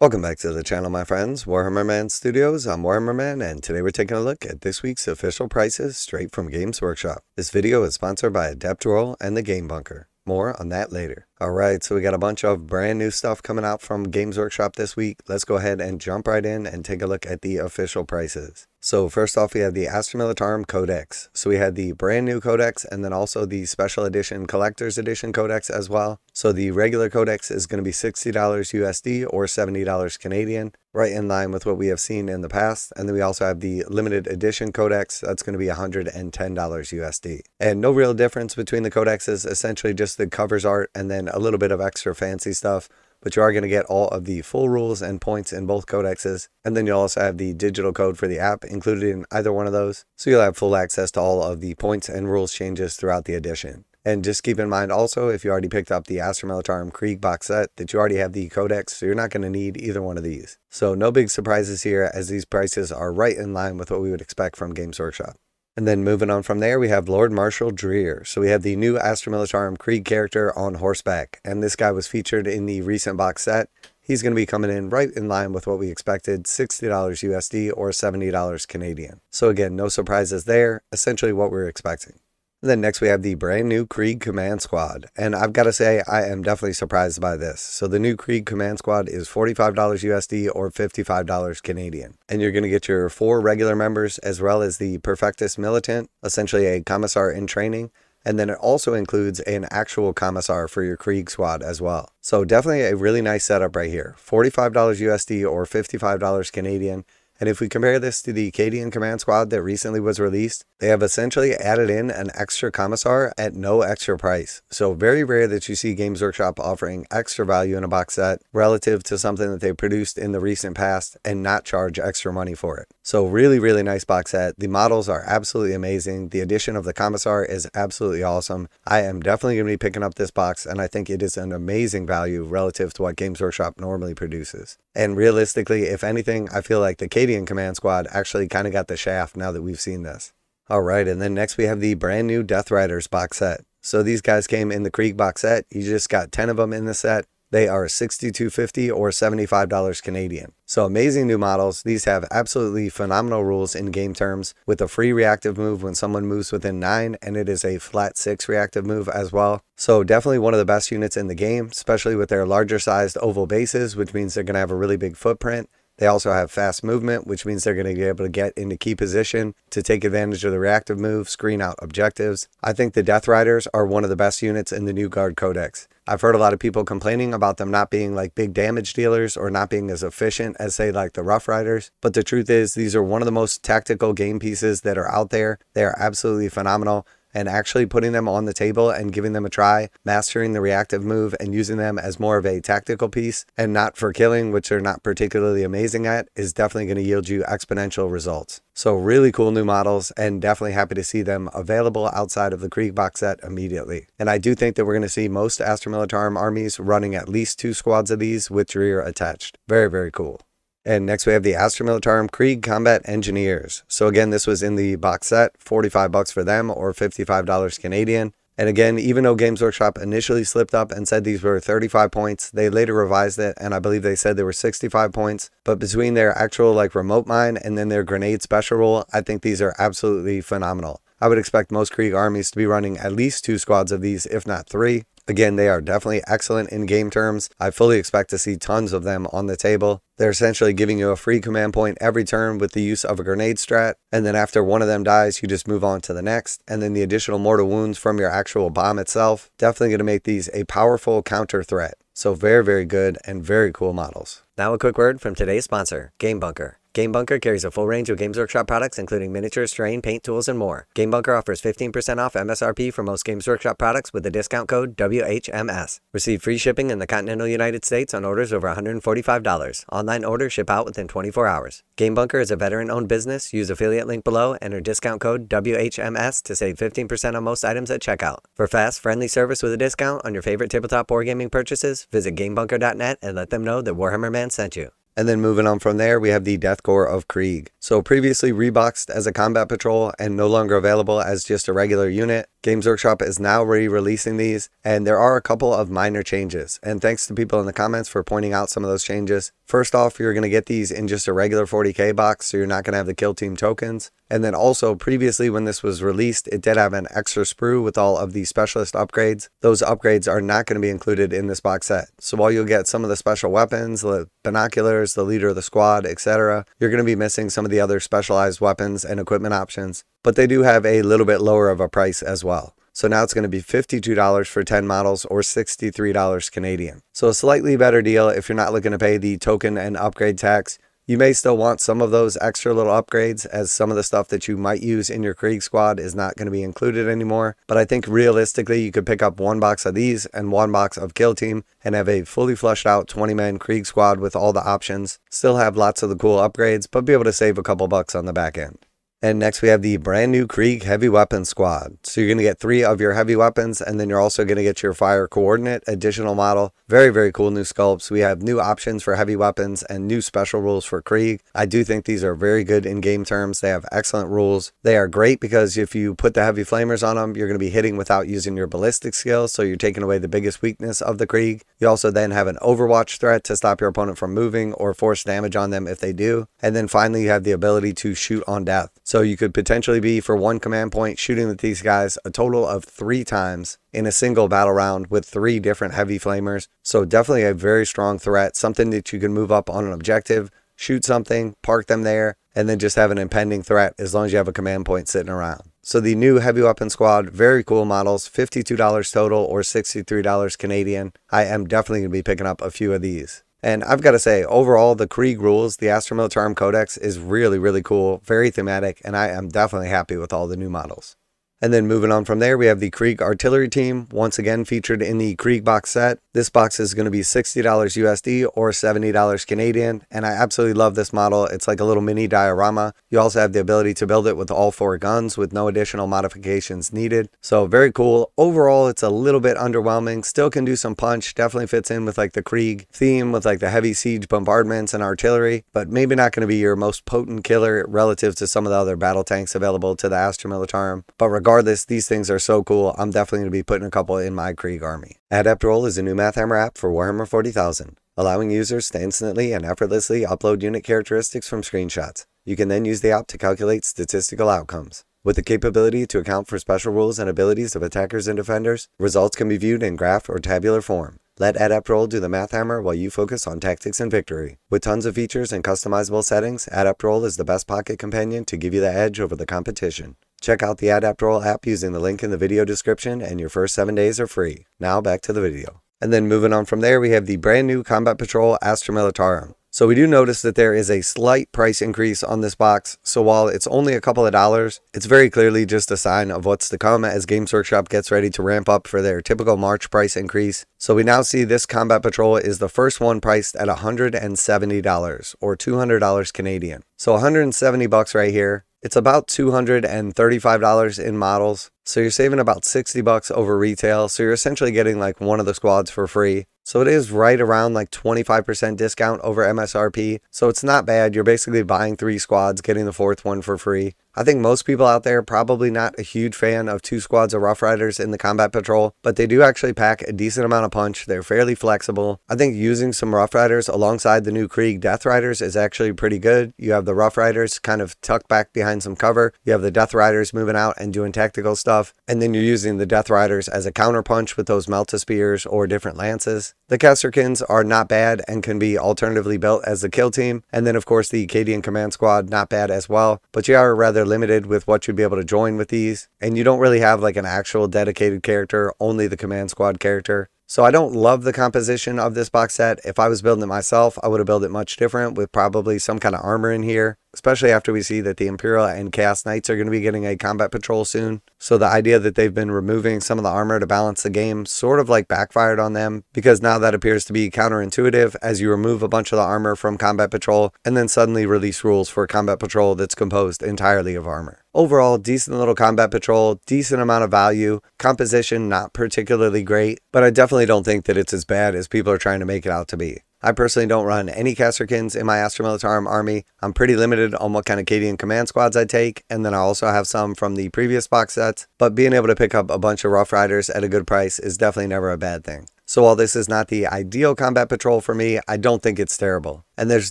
Welcome back to the channel, my friends. Warhammer Man Studios, I'm Warhammer Man, and today we're taking a look at this week's official prices straight from Games Workshop. This video is sponsored by Adept Roll and the Game Bunker. More on that later. Alright, so we got a bunch of brand new stuff coming out from Games Workshop this week. Let's go ahead and jump right in and take a look at the official prices. So first off, we have the Astra Militarum Codex. So we had the brand new Codex and then also the special edition collector's edition Codex as well. So the regular Codex is going to be $60 USD or $70 Canadian, right in line with what we have seen in the past. And then we also have the limited edition Codex. That's going to be $110 USD. And no real difference between the codexes, essentially just the covers art and then a little bit of extra fancy stuff. But you are going to get all of the full rules and points in both codexes. And then you'll also have the digital code for the app included in either one of those. So you'll have full access to all of the points and rules changes throughout the edition. And just keep in mind also, if you already picked up the Astra Militarum Krieg box set, that you already have the Codex, so you're not going to need either one of these. So no big surprises here, as these prices are right in line with what we would expect from Games Workshop. And then moving on from there, we have Lord Marshal Dreir. So we have the new Astra Militarum Krieg character on horseback, and this guy was featured in the recent box set. He's going to be coming in right in line with what we expected, $60 USD or $70 Canadian. So again, no surprises there, essentially what we're expecting. And then next we have the brand new Krieg Command Squad. And I've got to say, I am definitely surprised by this. So the new Krieg Command Squad is $45 USD or $55 Canadian. And you're going to get your 4 regular members as well as the Perfectus Militant, essentially a commissar in training. And then it also includes an actual commissar for your Krieg squad as well. So definitely a really nice setup right here. $45 USD or $55 Canadian. And if we compare this to the Acadian Command Squad that recently was released, they have essentially added in an extra commissar at no extra price. So very rare that you see Games Workshop offering extra value in a box set relative to something that they produced in the recent past and not charge extra money for it. So really, really nice box set. The models are absolutely amazing. The addition of the commissar is absolutely awesome. I am definitely going to be picking up this box, and I think it is an amazing value relative to what Games Workshop normally produces. And realistically, if anything, I feel like the Acadian Command Squad actually kind of got the shaft now that we've seen this. Alright, and then next we have the brand new Death Riders box set. So these guys came in the Krieg box set. You just got 10 of them in the set. They are $62.50 or $75 Canadian. So amazing new models. These have absolutely phenomenal rules in game terms, with a free reactive move when someone moves within 9, and it is a flat 6 reactive move as well. So definitely one of the best units in the game, especially with their larger sized oval bases, which means they're going to have a really big footprint. They also have fast movement, which means they're going to be able to get into key position to take advantage of the reactive move, screen out objectives. I think the Death Riders are one of the best units in the new Guard Codex. I've heard a lot of people complaining about them not being like big damage dealers or not being as efficient as, say, like the Rough Riders. But the truth is, these are one of the most tactical game pieces that are out there. They are absolutely phenomenal. And actually putting them on the table and giving them a try, mastering the reactive move and using them as more of a tactical piece and not for killing, which they're not particularly amazing at, is definitely going to yield you exponential results. So really cool new models, and definitely happy to see them available outside of the Krieg box set immediately. And I do think that we're going to see most Astra Militarum armies running at least 2 squads of these with Dreir attached. Very, very cool. And next we have the Astra Militarum Krieg Combat Engineers. So again, this was in the box set, $45 for them or $55 Canadian. And again, even though Games Workshop initially slipped up and said these were 35 points, they later revised it, and I believe they said they were 65 points. But between their actual remote mine and then their grenade special rule, I think these are absolutely phenomenal. I would expect most Krieg armies to be running at least 2 squads of these, if not 3. Again, they are definitely excellent in game terms. I fully expect to see tons of them on the table. They're essentially giving you a free command point every turn with the use of a grenade strat, and then after one of them dies, you just move on to the next, and then the additional mortal wounds from your actual bomb itself, definitely going to make these a powerful counter threat. So very, very good and very cool models. Now a quick word from today's sponsor, Game Bunker. Game Bunker carries a full range of Games Workshop products, including miniatures, terrain, paint, tools, and more. Game Bunker offers 15% off MSRP for most Games Workshop products with the discount code WHMS. Receive free shipping in the continental United States on orders over $145. Online orders ship out within 24 hours. Game Bunker is a veteran-owned business. Use affiliate link below, enter discount code WHMS to save 15% on most items at checkout. For fast, friendly service with a discount on your favorite tabletop wargaming purchases, visit GameBunker.net and let them know that Warhammer Man sent you. And then moving on from there, we have the Death Corps of Krieg. So previously reboxed as a combat patrol and no longer available as just a regular unit, Games Workshop is now re-releasing these, and there are a couple of minor changes. And thanks to people in the comments for pointing out some of those changes. First off, you're going to get these in just a regular 40k box, so you're not going to have the kill team tokens. And then also, previously when this was released, it did have an extra sprue with all of the specialist upgrades. Those upgrades are not going to be included in this box set. So while you'll get some of the special weapons, the binoculars, the leader of the squad, etc., you're going to be missing some of the other specialized weapons and equipment options. But they do have a little bit lower of a price as well. So now it's going to be $52 for 10 models or $63 Canadian. So a slightly better deal if you're not looking to pay the token and upgrade tax. You may still want some of those extra little upgrades, as some of the stuff that you might use in your Krieg squad is not going to be included anymore. But I think realistically you could pick up one box of these and one box of Kill Team and have a fully fleshed out 20-man Krieg squad with all the options. Still have lots of the cool upgrades, but be able to save a couple bucks on the back end. And next we have the brand new Krieg Heavy Weapons Squad. So you're going to get 3 of your heavy weapons, and then you're also going to get your Fire Coordinate additional model. Very, very cool new sculpts. We have new options for heavy weapons and new special rules for Krieg. I do think these are very good in game terms. They have excellent rules. They are great because if you put the heavy flamers on them, you're going to be hitting without using your ballistic skill, so you're taking away the biggest weakness of the Krieg. You also then have an Overwatch threat to stop your opponent from moving or force damage on them if they do. And then finally you have the ability to shoot on death. So you could potentially be, for one command point, shooting with these guys a total of 3 times in a single battle round with 3 different heavy flamers. So definitely a very strong threat, something that you can move up on an objective, shoot something, park them there, and then just have an impending threat as long as you have a command point sitting around. So the new Heavy Weapon Squad, very cool models, $52 total or $63 Canadian. I am definitely going to be picking up a few of these. And I've got to say, overall, the Krieg rules, the Astra Militarum Codex is really, really cool, very thematic, and I am definitely happy with all the new models. And then moving on from there, we have the Krieg Artillery Team, once again featured in the Krieg box set. This box is going to be $60 USD or $70 Canadian, and I absolutely love this model. It's like a little mini diorama. You also have the ability to build it with all 4 guns with no additional modifications needed. So very cool. Overall, it's a little bit underwhelming. Still can do some punch. Definitely fits in with like the Krieg theme with like the heavy siege bombardments and artillery, but maybe not going to be your most potent killer relative to some of the other battle tanks available to the Astra Militarum. But regardless, these things are so cool. I'm definitely going to be putting a couple in my Krieg army. Adept Roll is a new Math Hammer app for Warhammer 40,000, allowing users to instantly and effortlessly upload unit characteristics from screenshots. You can then use the app to calculate statistical outcomes. With the capability to account for special rules and abilities of attackers and defenders, results can be viewed in graph or tabular form. Let Adept Roll do the Math Hammer while you focus on tactics and victory. With tons of features and customizable settings, Adept Roll is the best pocket companion to give you the edge over the competition. Check out the Adept Roll app using the link in the video description, and your first 7 days are free. Now back to the video. And then moving on from there, we have the brand new Combat Patrol Astra Militarum. So we do notice that there is a slight price increase on this box. So while it's only a couple of dollars, it's very clearly just a sign of what's to come as Games Workshop gets ready to ramp up for their typical March price increase. So we now see this Combat Patrol is the first one priced at $170 or $200 Canadian. So $170 right here. It's about $235 in models. So you're saving about $60 over retail. So you're essentially getting like one of the squads for free. So it is right around like 25% discount over MSRP. So it's not bad. You're basically buying 3 squads, getting the 4th one for free. I think most people out there are probably not a huge fan of 2 squads of Rough Riders in the Combat Patrol, but they do actually pack a decent amount of punch. They're fairly flexible. I think using some Rough Riders alongside the new Krieg Death Riders is actually pretty good. You have the Rough Riders kind of tucked back behind some cover. You have the Death Riders moving out and doing tactical stuff. And then you're using the Death Riders as a counterpunch with those Melta-Spears or different lances. The Kesterkins are not bad and can be alternatively built as the kill team. And then of course the Acadian Command Squad, not bad as well. But you are rather limited with what you'd be able to join with these. And you don't really have like an actual dedicated character, only the Command Squad character. So I don't love the composition of this box set. If I was building it myself, I would have built it much different with probably some kind of armor in here, especially after we see that the Imperial and Chaos Knights are going to be getting a combat patrol soon. So the idea that they've been removing some of the armor to balance the game sort of like backfired on them, because now that appears to be counterintuitive as you remove a bunch of the armor from combat patrol and then suddenly release rules for combat patrol that's composed entirely of armor. Overall, decent little combat patrol, decent amount of value, composition not particularly great, but I definitely don't think that it's as bad as people are trying to make it out to be. I personally don't run any Casterkins in my Astra Militarum army. I'm pretty limited on what kind of Cadian command squads I take, and then I also have some from the previous box sets, but being able to pick up a bunch of Rough Riders at a good price is definitely never a bad thing. So while this is not the ideal combat patrol for me, I don't think it's terrible, and there's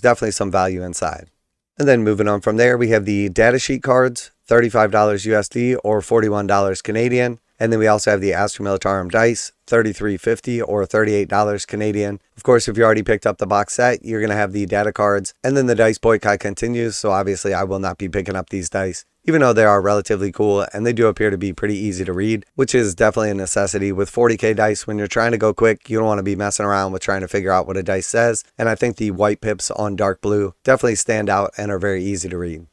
definitely some value inside. And then moving on from there, we have the Datasheet cards, $35 USD or $41 Canadian. And then we also have the Astra Militarum dice, $33.50 or $38 Canadian. Of course, if you already picked up the box set, you're going to have the data cards. And then the dice boycott continues, so obviously I will not be picking up these dice, even though they are relatively cool and they do appear to be pretty easy to read, which is definitely a necessity. With 40k dice, when you're trying to go quick, you don't want to be messing around with trying to figure out what a dice says. And I think the white pips on dark blue definitely stand out and are very easy to read.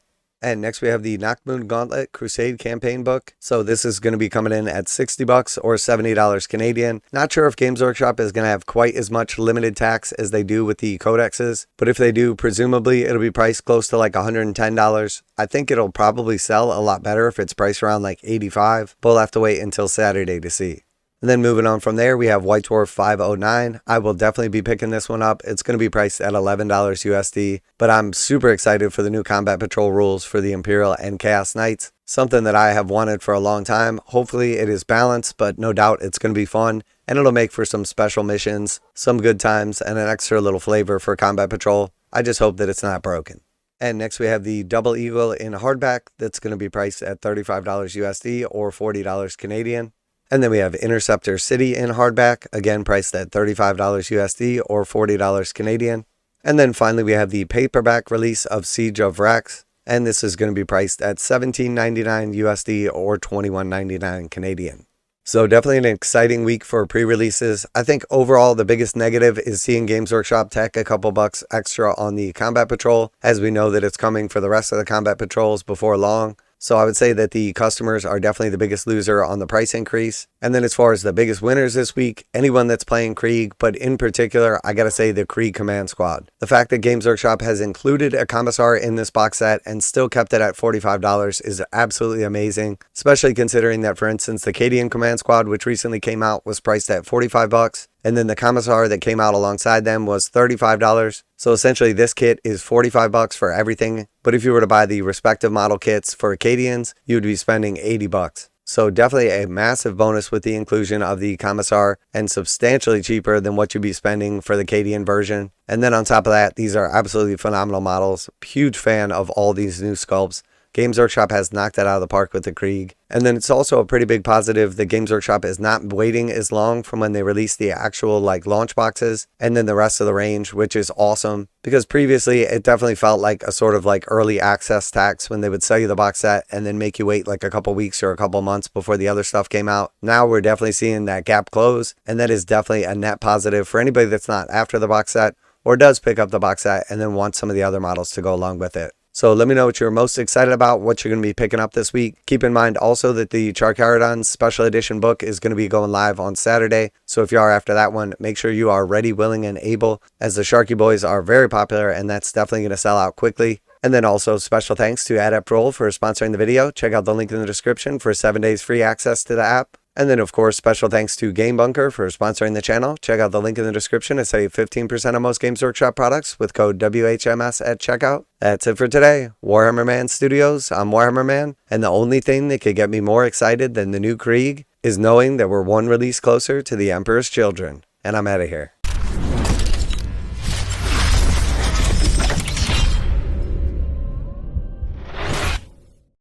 And next we have the Nachmund Gauntlet Crusade campaign book. So this is going to be coming in at $60 or $70 Canadian. Not sure if Games Workshop is going to have quite as much limited tax as they do with the codexes, but if they do, presumably it'll be priced close to like $110. I think it'll probably sell a lot better if it's priced around like $85, but we'll have to wait until Saturday to see. And then moving on from there, we have White Dwarf 509. I will definitely be picking this one up. It's going to be priced at $11 USD, but I'm super excited for the new combat patrol rules for the Imperial and Chaos Knights. Something that I have wanted for a long time. Hopefully it is balanced, but no doubt it's going to be fun, and it'll make for some special missions, some good times, and an extra little flavor for combat patrol. I just hope that it's not broken. And next we have the Double Eagle in hardback. That's going to be priced at $35 USD or $40 Canadian. And then we have Interceptor City in hardback, again priced at $35 USD or $40 Canadian. And then finally we have the paperback release of Siege of Rex, and this is going to be priced at $17.99 USD or $21.99 Canadian. So definitely an exciting week for pre-releases. I think overall the biggest negative is seeing Games Workshop tack a couple bucks extra on the Combat Patrol, as we know that it's coming for the rest of the Combat Patrols before long. So I would say that the customers are definitely the biggest loser on the price increase. And then as far as the biggest winners this week, anyone that's playing Krieg, but in particular, I gotta say the Krieg Command Squad. The fact that Games Workshop has included a Commissar in this box set and still kept it at $45 is absolutely amazing, especially considering that, for instance, the Cadian Command Squad, which recently came out, was priced at $45. And then the Commissar that came out alongside them was $35. So essentially this kit is $45 for everything. But if you were to buy the respective model kits for Acadians, you would be spending $80. So definitely a massive bonus with the inclusion of the Commissar, and substantially cheaper than what you'd be spending for the Cadian version. And then on top of that, these are absolutely phenomenal models. Huge fan of all these new sculpts. Games Workshop has knocked it out of the park with the Krieg. And then it's also a pretty big positive that Games Workshop is not waiting as long from when they release the actual launch boxes and then the rest of the range, which is awesome. Because previously it definitely felt like a sort of early access tax when they would sell you the box set and then make you wait a couple weeks or a couple months before the other stuff came out. Now we're definitely seeing that gap close, and that is definitely a net positive for anybody that's not after the box set or does pick up the box set and then wants some of the other models to go along with it. So let me know what you're most excited about, what you're going to be picking up this week. Keep in mind also that the Charcharodon special edition book is going to be going live on Saturday. So if you are after that one, make sure you are ready, willing, and able, as the Sharky Boys are very popular and that's definitely going to sell out quickly. And then also special thanks to Adept Roll for sponsoring the video. Check out the link in the description for 7 days free access to the app. And then, of course, special thanks to Game Bunker for sponsoring the channel. Check out the link in the description to save 15% on most Games Workshop products with code WHMS at checkout. That's it for today. Warhammer Man Studios, I'm Warhammer Man, and the only thing that could get me more excited than the new Krieg is knowing that we're one release closer to the Emperor's children. And I'm out of here.